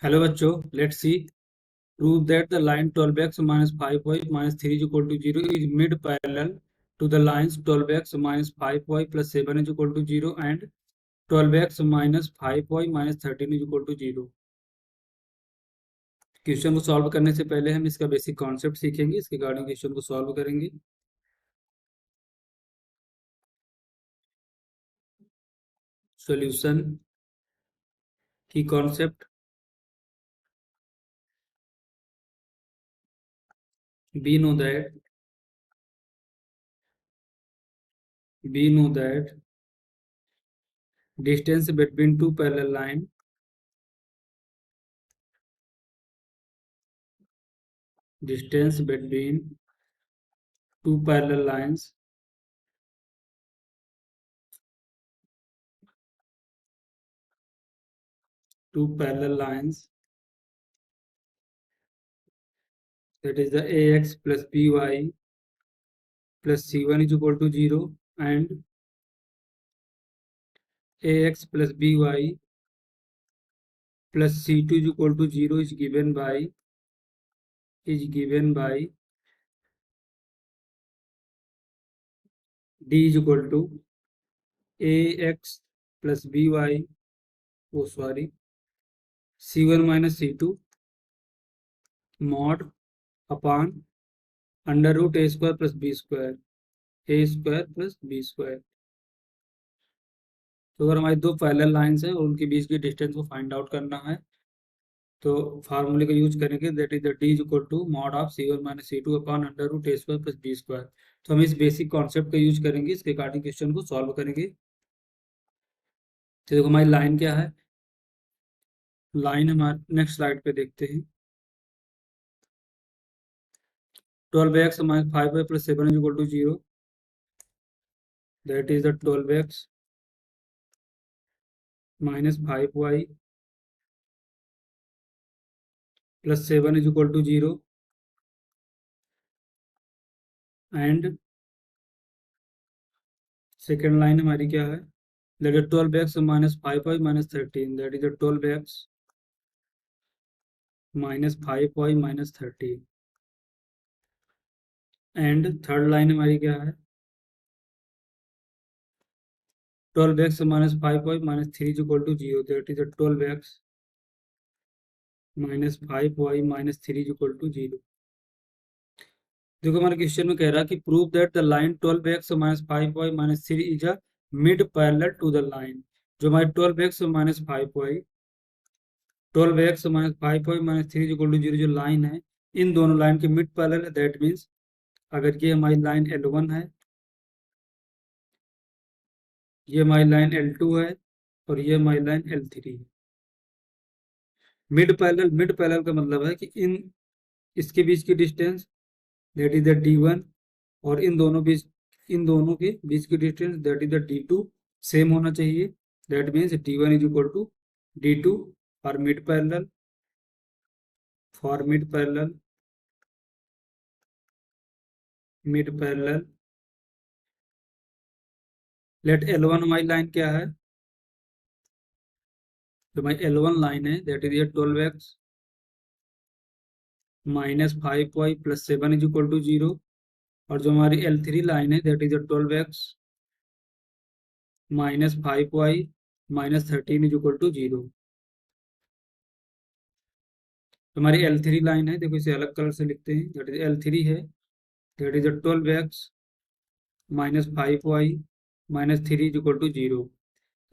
Hello बच्चों, let's see. Prove that the line 12x minus 5y minus 3 is equal to 0 is mid parallel to the lines 12x minus 5y plus 7 is equal to 0 and 12x minus 5y minus 13 is equal to 0। Question को solve करने से पहले हम इसका basic concept सीखेंगे, इसके regarding question को solve करेंगे। सॉल्यूशन की concept. we know that we know that distance between two parallel line distance between two parallel lines that is the ax plus by plus c1 is equal to 0 and ax plus by plus c2 is equal to 0 is given by d is equal to ax plus by c1 minus c2 mod upon under root A square plus B square. तो अगर हमारी दो parallel lines हैं और उनके बीच की distance को find out करना है तो फार्मूले का यूज करेंगे, that is the D is equal to mod of C one minus C two upon under root A square plus B square. तो हम इस बेसिक कॉन्सेप्ट का यूज करेंगे, इसके रिगार्डिंग क्वेश्चन को सॉल्व करेंगे। तो देखो हमारी लाइन क्या है। लाइन हमारे नेक्स्ट स्लाइड पे देखते हैं। 12x minus 5y plus 7 is equal to 0, that is the 12x minus 5y plus 7 is equal to 0 and second line हमारी क्या है, that is 12x minus 5y minus 13, that is the 12x minus 5y minus 13 and third line हमारी क्या है, 12x minus 5y minus 3 is equal to 0, that is 12x minus 5y minus 3 is equal to 0। देखो हमारे question में कह रहा है कि prove that the line 12x minus 5y minus 3 is a mid parallel to the line। जो हमारी 12x minus 5y minus 3 is equal to 0 जो लाइन है, इन दोनों लाइन के मिड पैरेलल है। दैट मीन्स अगर ये हमारी लाइन L1 है, ये हमारी लाइन L2 है और ये हमारी लाइन L3 है। मिड पैरेलल का मतलब है कि इसके बीच की distance that is the D1 और इन दोनों के बीच की distance that is the D2 same होना चाहिए। That means D1 is equal to D2 और मिड पैरेलल लेट L1 हमारी लाइन क्या है, तो हमारी L1 लाइन है that is 12x minus 5y plus 7 is equal to 0 और जो हमारी L3 लाइन है that is 12x minus 5y minus 13 is equal to 0। हमारी L3 लाइन है, देखो इसे अलग कलर से लिखते हैं, दैट इज L3 है that is 12x minus 5y minus 3 is equal to 0।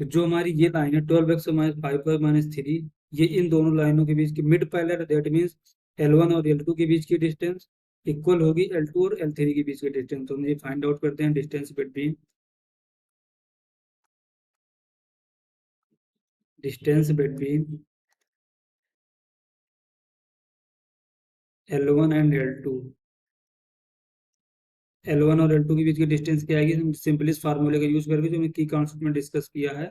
तो जो हमारी ये लाइन है 12x माइनस 5y माइनस 3, ये इन दोनों लाइनों के बीच की मिड पैरेलल है। दैट मीन्स L1 और L2 के बीच की डिस्टेंस इक्वल होगी L2 और L3 के बीच की डिस्टेंस। तो हम ये फाइंड आउट करते हैं distance between L1 and L2। L1 और L2 के बीच की डिस्टेंस क्या आएगी, हम सिंपली इस फार्मूले का यूज करके जो हमने की कॉन्सेप्ट में डिस्कस किया है,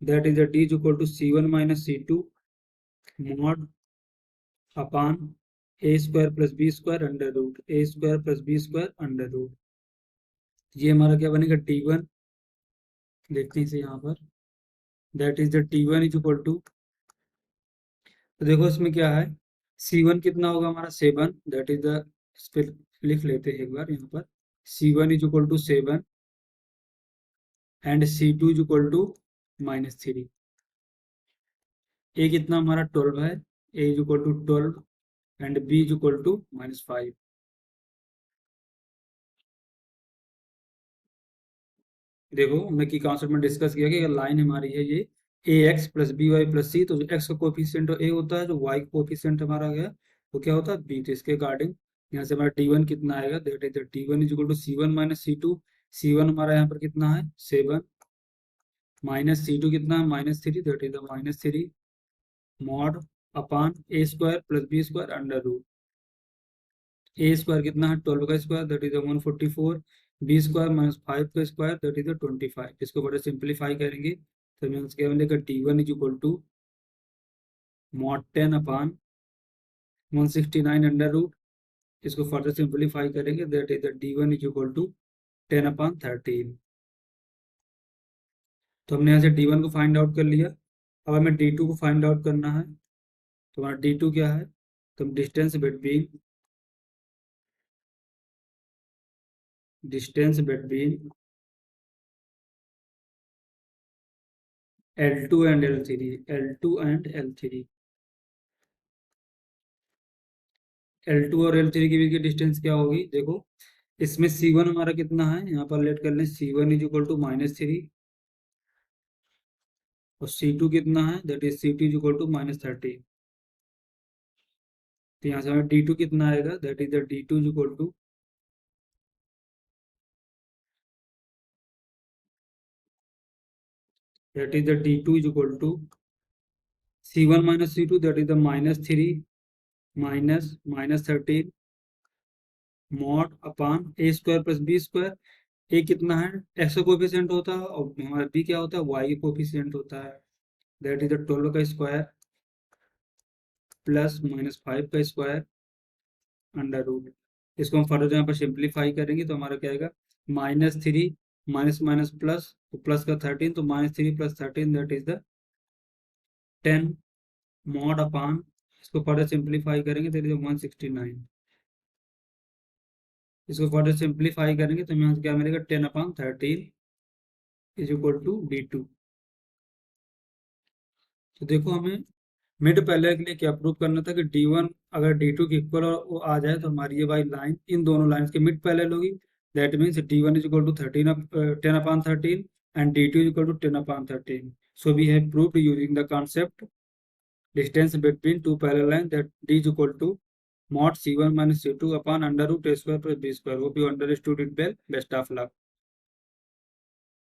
that is D is equal to C1 minus C2 mod upon A square plus B square under root A square plus B square under root. ये हमारा क्या बनेगा D1, देखते हैं इसे यहाँ पर, that is the D1 is equal to तो देखो इसमें क्या है, C1 कितना होगा हमारा 7, दैट इज द, इस पे लिख लेते हैं एक बार यहाँ पर, C1 is equal to 7 and C2 is equal to -3। A कितना हमारा 12 है, A is equal to 12 and B is equal to -5। देखो हमने की कॉन्सेप्ट में डिस्कस किया कि अगर लाइन हमारी है ये A X plus B Y plus C, तो जो एक्स का कोफिशिएंट ए होता है, जो वाई का कोफिशिएंट हमारा है वो क्या होता है बी। तो इसके अकॉर्डिंग यहाँ से हमारा डी वन कितना आएगा, that is D one is equal to C1 minus C2। C1 हमारा यहाँ पर कितना है 7 माइनस C2 कितना है -3, that is -3 mod upon A square plus B square under root. A square कितना है 12 का square, that is 144, B square -5 का स्क्वायर, दैट इज 25। इसको बड़े सिंप्लीफाई करेंगे तो मीन्स क्या मिलेगा, D one is equal to mod 10 upon 169 under root. इसको फर्दर सिंप्लीफाई करेंगे, that is D one is equal to 10 upon 13। तो हमने यहाँ से डी वन को फाइंड आउट कर लिया। अब हमें डी टू को फाइंड आउट करना है। तो हमारा डी टू क्या है, तो distance between L2 and L3, L2 and L3, L2 और L3 के बीच की डिस्टेंस क्या होगी, देखो इसमें C1 हमारा कितना है, यहाँ पर लेट कर लें C1 इज इक्वल टू -3 और C2 कितना है, that is C2 is equal to -13। तो यहाँ से हमें D2 कितना आएगा, that is D2 is equal to that is D2 is equal to C1 minus C2, that is -3 minus -13 mod upon A square plus B square. A कितना है, x का coefficient होता है और हमारा बी क्या होता है, वाई का कोफिशिएंट होता है, दैट इज 12 का स्क्वायर प्लस -5 का स्क्वायर अंडर रूट। इसको हम फर्दर यहाँ पर सिंप्लीफाई करेंगे तो हमारा क्या आएगा, -3 माइनस माइनस प्लस, तो प्लस का 13, तो -3 plus 13 that is the 10 mod upon, इसको फर्दर सिंप्लीफाई करेंगे दैट इज 169। इसको फर्दर सिंप्लीफाई करेंगे तो यहाँ से क्या मिलेगा, 10/13 इज इक्वल टू D2। तो देखो हमें मिड पैरेलल के लिए क्या प्रूव करना था कि D1 अगर D2 के इक्वल और आ जाए तो हमारी ये वाली लाइन इन दोनों लाइंस के मिड पैरेलल होगी। That means D1 is equal to 10/13 and D2 is equal to 10/13। So we have proved using the concept distance between two parallel line that D is equal to mod C1 minus C2 upon under root A square plus B square. Hope you understood it well. Best of luck.